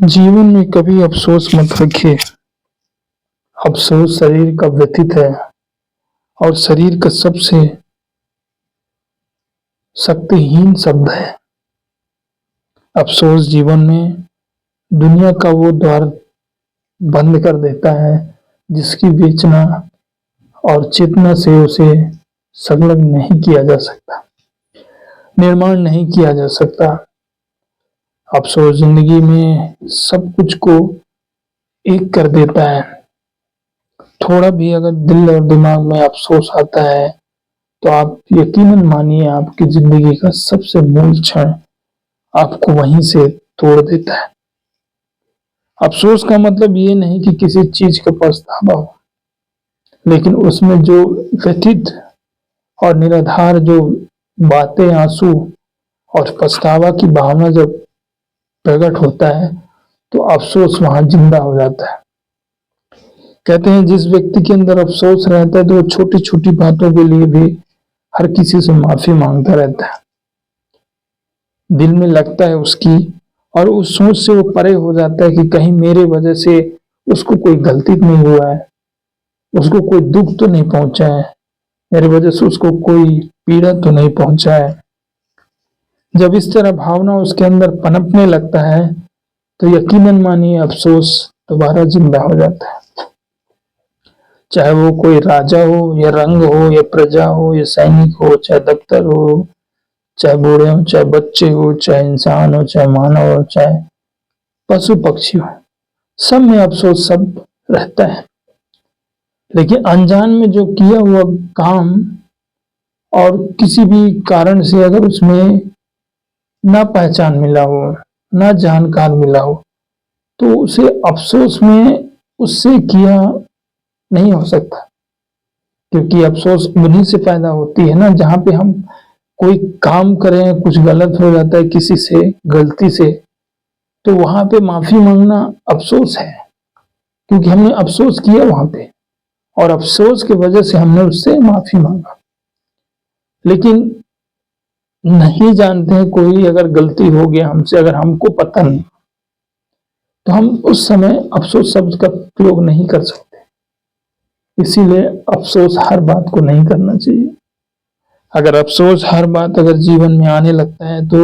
जीवन में कभी अफसोस मत रखिए। अफसोस शरीर का व्यथित है और शरीर का सबसे शक्तिहीन शब्द है। अफसोस जीवन में दुनिया का वो द्वार बंद कर देता है जिसकी विवेचना और चेतना से उसे संलग्न नहीं किया जा सकता, निर्माण नहीं किया जा सकता। अफसोस जिंदगी में सब कुछ को एक कर देता है। थोड़ा भी अगर दिल और दिमाग में अफसोस आता है तो आप यकीनन मानिए आपकी जिंदगी का सबसे मूल क्षण आपको वहीं से तोड़ देता है। अफसोस का मतलब ये नहीं कि किसी चीज का पछतावा हो, लेकिन उसमें जो व्यथित और निराधार जो बातें, आंसू और पछतावा की भावना जब प्रकट होता है तो अफसोस वहां जिंदा हो जाता है। कहते हैं जिस व्यक्ति के अंदर अफसोस रहता है तो वो छोटी छोटी बातों के लिए भी हर किसी से माफी मांगता रहता है। दिल में लगता है उसकी, और उस सोच से वो परे हो जाता है कि कहीं मेरे वजह से उसको कोई गलती नहीं हुआ है, उसको कोई दुख तो नहीं पहुंचा है, मेरे वजह से उसको कोई पीड़ा तो नहीं पहुंचा है। जब इस तरह भावना उसके अंदर पनपने लगता है तो यकीनन मानिए अफसोस दोबारा जिंदा हो जाता है। चाहे वो कोई राजा हो या रंग हो या प्रजा हो या सैनिक हो, चाहे दफ्तर हो, चाहे बूढ़े हो, चाहे बच्चे हो, चाहे इंसान हो, चाहे मानव हो, चाहे पशु पक्षी हो, सब में अफसोस सब रहता है। लेकिन अनजान में जो किया हुआ काम और किसी भी कारण से अगर उसमें ना पहचान मिला हो, ना जानकार मिला हो, तो उसे अफसोस में उससे किया नहीं हो सकता। क्योंकि अफसोस उन्हीं से पैदा होती है ना जहां पे हम कोई काम करें, कुछ गलत हो जाता है किसी से गलती से, तो वहां पे माफी मांगना अफसोस है, क्योंकि हमने अफसोस किया वहां पे और अफसोस की वजह से हमने उससे माफी मांगा। लेकिन नहीं जानते हैं, कोई अगर गलती हो गया हमसे, अगर हमको पता नहीं, तो हम उस समय अफसोस शब्द का प्रयोग नहीं कर सकते। इसीलिए अफसोस हर बात को नहीं करना चाहिए। अगर अफसोस हर बात अगर जीवन में आने लगता है तो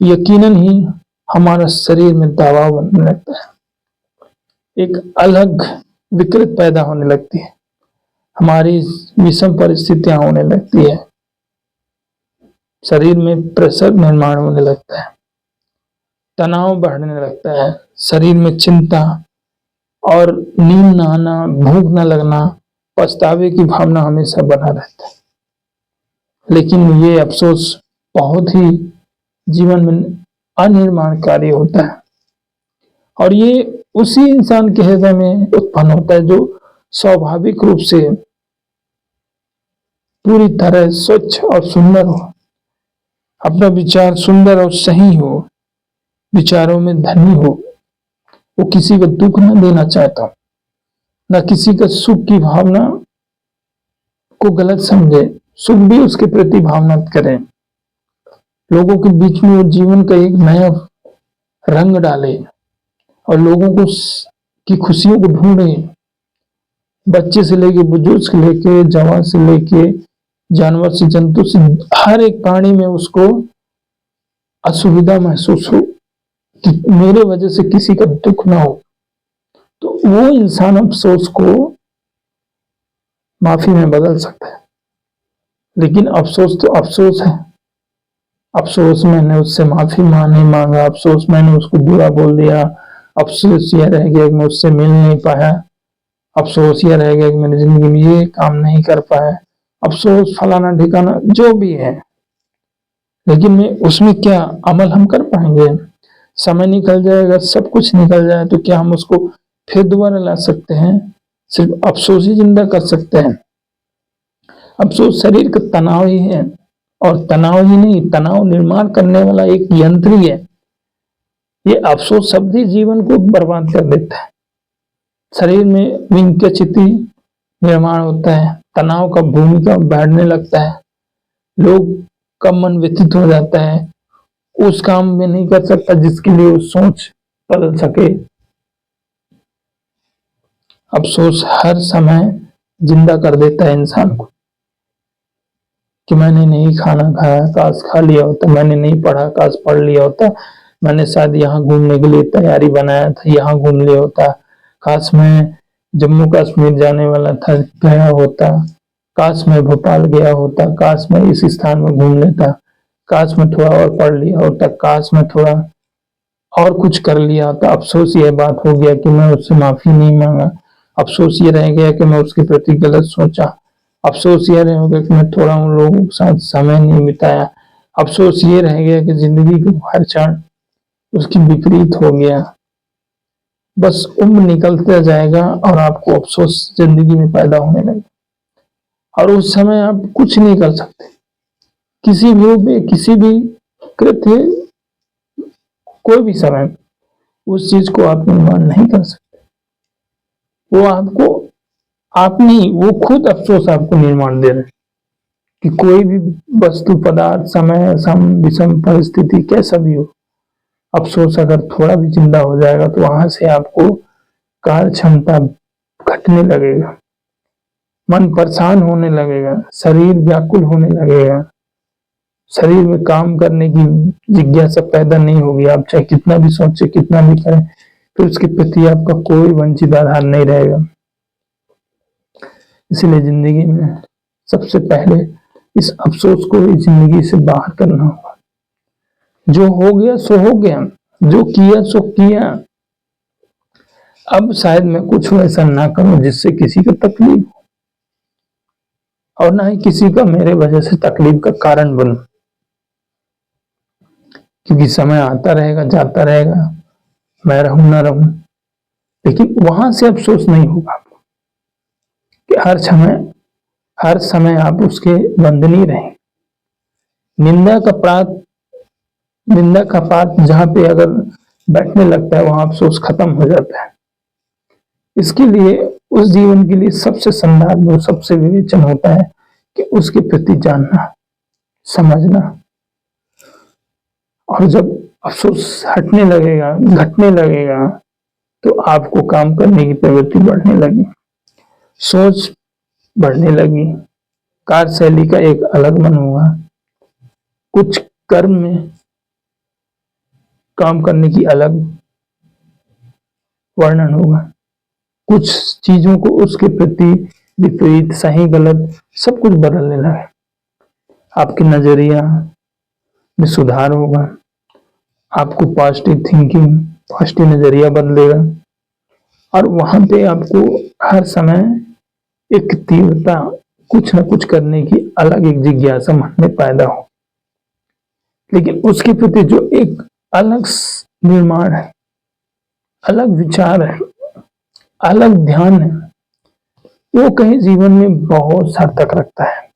यकीनन ही हमारा शरीर में दबाव बनने लगता है, एक अलग विकृत पैदा होने लगती है, हमारी विषम परिस्थितियां होने लगती है, शरीर में प्रेशर निर्माण होने लगता है, तनाव बढ़ने लगता है, शरीर में चिंता और नींद न आना, भूख न लगना, पछतावे की भावना हमेशा बना रहता है। लेकिन ये अफसोस बहुत ही जीवन में अनिर्माणकारी होता है और ये उसी इंसान के हृदय में उत्पन्न होता है जो स्वाभाविक रूप से पूरी तरह स्वच्छ और सुंदर हो, अपना विचार सुंदर और सही हो, विचारों में धनी हो, वो किसी को दुख न देना चाहता, न किसी का सुख की भावना को गलत समझे, सुख भी उसके प्रति भावना करें, लोगों के बीच में वो जीवन का एक नया रंग डाले और लोगों को की खुशियों को ढूंढे। बच्चे से लेके बुजुर्ग से लेके जवान से लेके जानवर से जंतु से हर एक प्राणी में उसको असुविधा महसूस हो कि मेरे वजह से किसी का दुख ना हो, तो वो इंसान अफसोस को माफी में बदल सकता है। लेकिन अफसोस तो अफसोस है, अफसोस मैंने उससे माफी नहीं मांगा, अफसोस मैंने उसको बुरा बोल दिया, अफसोस यह रह गया कि मैं उससे मिल नहीं पाया, अफसोस यह रह गया कि मैंने जिंदगी में ये काम नहीं कर पाया, अफसोस फलाना ठिकाना जो भी है। लेकिन मैं उसमें क्या अमल हम कर पाएंगे? समय निकल जाएगा, सब कुछ निकल जाए तो क्या हम उसको फिर दोबारा ला सकते हैं? सिर्फ अफसोस ही जिंदा कर सकते हैं। अफसोस शरीर का तनाव ही है, और तनाव ही नहीं, तनाव निर्माण करने वाला एक यंत्र ही है। ये अफसोस शब्द ही जीवन को बर्बाद कर देता है। शरीर में विंकचिति निर्माण होता है, तनाव का भूमिका बढ़ने लगता है, लोग का मन व्यथित हो जाता है, उस काम में नहीं कर सकता जिसके लिए वो सोच बदल सके। अफसोस हर समय जिंदा कर देता है इंसान को कि मैंने नहीं खाना खाया, काश खा लिया होता, मैंने नहीं पढ़ा, काश पढ़ लिया होता, मैंने शायद यहाँ घूमने के लिए तैयारी बनाया था, यहाँ घूम लिया होता, काश मैं जम्मू कश्मीर जाने वाला था, गया होता, काश मैं भोपाल गया होता, काश मैं इस स्थान में घूम लेता, काश मैं थोड़ा और पढ़ लिया होता, काश मैं थोड़ा और कुछ कर लिया होता। अफसोस यह बात हो गया कि मैं उससे माफी नहीं मांगा, अफसोस ये रह गया कि मैं उसके प्रति गलत सोचा, अफसोस ये रह गया कि मैं थोड़ा उन लोगों के साथ समय नहीं बिताया, अफसोस ये रह गया कि जिंदगी का हर क्षण उसकी विपरीत हो गया। बस उम्र निकलता जाएगा और आपको अफसोस जिंदगी में पैदा होने लगेगा और उस समय आप कुछ नहीं कर सकते। किसी भी कृत्य, कोई भी समय उस चीज को आप निर्माण नहीं कर सकते। वो आपको, आप नहीं, वो खुद अफसोस आपको निर्माण दे रहे हैं कि कोई भी वस्तु, पदार्थ, समय, सम विषम परिस्थिति कैसा भी हो, अफसोस अगर थोड़ा भी जिंदा हो जाएगा तो वहां से आपको कार्य क्षमता घटने लगेगा, मन परेशान होने लगेगा, शरीर व्याकुल होने लगेगा, शरीर में काम करने की जिज्ञासा पैदा नहीं होगी। आप चाहे कितना भी सोचे, कितना भी करें, तो उसके प्रति आपका कोई वंचित आधार नहीं रहेगा। इसलिए जिंदगी में सबसे पहले इस अफसोस को इस जिंदगी से बाहर करना होगा। जो हो गया सो हो गया, जो किया सो किया। अब शायद मैं कुछ ऐसा ना करूं जिससे किसी को तकलीफ हो, और ना ही किसी का मेरे वजह से तकलीफ का कारण बनूं, क्योंकि समय आता रहेगा, जाता रहेगा, मैं रहूं ना रहूं, लेकिन वहां से अफसोस नहीं होगा आपको कि हर समय आप उसके बंधनी रहे। निंदा का पात जहां पे अगर बैठने लगता है, वहां अफसोस खत्म हो जाता है। इसके लिए उस जीवन के लिए सबसे संदर्भ और सबसे विवेचन होता है कि उसके प्रति जानना, समझना, और जब अफसोस हटने लगेगा, घटने लगेगा, तो आपको काम करने की प्रवृत्ति बढ़ने लगी, सोच बढ़ने लगी, कार्यशैली का एक अलग मन होगा, कुछ कर्म में काम करने की अलग वर्णन होगा, कुछ चीजों को उसके प्रति विपरीत, सही गलत सब कुछ बदलने लगे, आपके नजरिया में सुधार होगा, आपको पॉजिटिव थिंकिंग, पॉजिटिव नजरिया बदलेगा, और वहां पे आपको हर समय एक तीव्रता, कुछ न कुछ करने की अलग एक जिज्ञासा मन में पैदा हो। लेकिन उसके प्रति जो एक अलग निर्माण है, अलग विचार है, अलग ध्यान है, वो कहीं जीवन में बहुत सार्थक रखता है।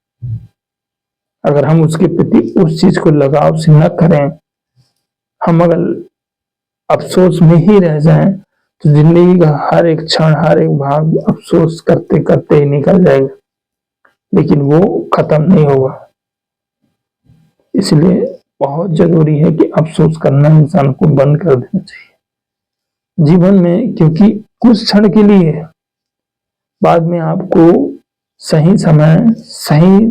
अगर हम उसके प्रति उस चीज को लगाव से न करें, हम अगर अफसोस में ही रह जाएं, तो जिंदगी का हर एक क्षण, हर एक भाग अफसोस करते करते ही निकल जाएगा, लेकिन वो खत्म नहीं होगा। इसलिए बहुत जरूरी है कि अफसोस करना इंसान को बंद कर देना चाहिए जीवन में, क्योंकि कुछ क्षण के लिए, बाद में आपको सही समय, सही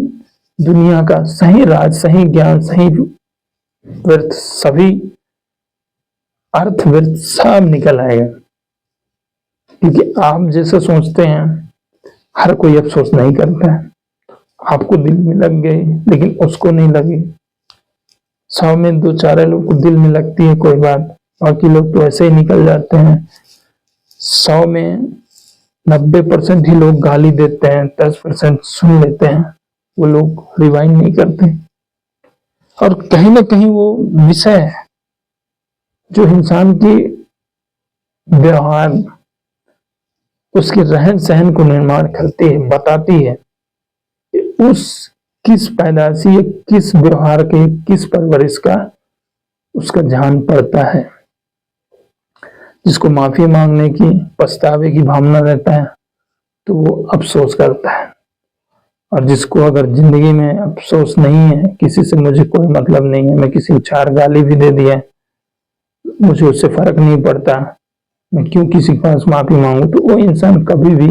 दुनिया का सही राज, सही ज्ञान, सही व्यर्थ, सभी अर्थ व्यर्थ सब निकल आएगा। क्योंकि आप जैसे सोचते हैं, हर कोई अफसोस नहीं करता है। आपको दिल में लग गई, लेकिन उसको नहीं लगी। 100 में 2-4 लोग को दिल में लगती है कोई बात, बाकी लोग तो ऐसे ही निकल जाते हैं। 100 में 90% ही लोग गाली देते हैं, 10% सुन लेते हैं, वो लोग रिवाइंड नहीं करते। और कहीं ना कहीं वो विषय है जो इंसान की व्यवहार, उसके रहन सहन को निर्माण करती है, बताती है कि उस किस पैदाशी, किस व्यवहार के, किस परवरिश का उसका ध्यान पड़ता है। जिसको माफी मांगने की, पछतावे की भावना रहता है, तो वो अफसोस करता है। और जिसको अगर जिंदगी में अफसोस नहीं है, किसी से मुझे कोई मतलब नहीं है, मैं किसी को 4 गाली भी दे दिया, मुझे उससे फर्क नहीं पड़ता, मैं क्यों किसी के पास माफी मांगू, तो वो इंसान कभी भी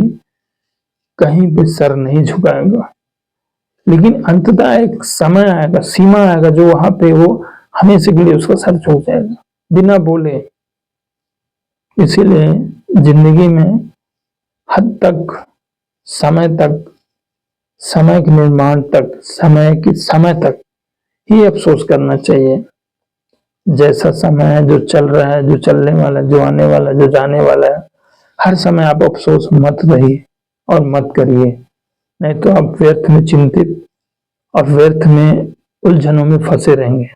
कहीं पे सर नहीं झुकाएगा। लेकिन अंततः एक समय आएगा, सीमा आएगा, जो वहां पे वो हमेशा के लिए उसका सर झुक जाएगा बिना बोले। इसीलिए जिंदगी में हद तक, समय तक, समय के निर्माण तक, समय तक ही अफसोस करना चाहिए। जैसा समय है, जो चल रहा है, जो चलने वाला है, जो आने वाला है, जो जाने वाला है, हर समय आप अफसोस मत रहिए और मत करिए, नहीं तो आप व्यर्थ में चिंतित और व्यर्थ में उलझनों में फंसे रहेंगे।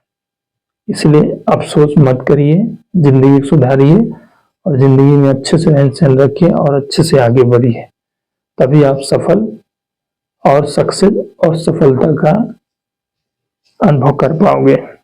इसलिए अफसोस मत करिए, जिंदगी सुधारिए और जिंदगी में अच्छे से रहन सहन रखिए और अच्छे से आगे बढ़िए, तभी आप सफल और सक्सेस और सफलता का अनुभव कर पाओगे।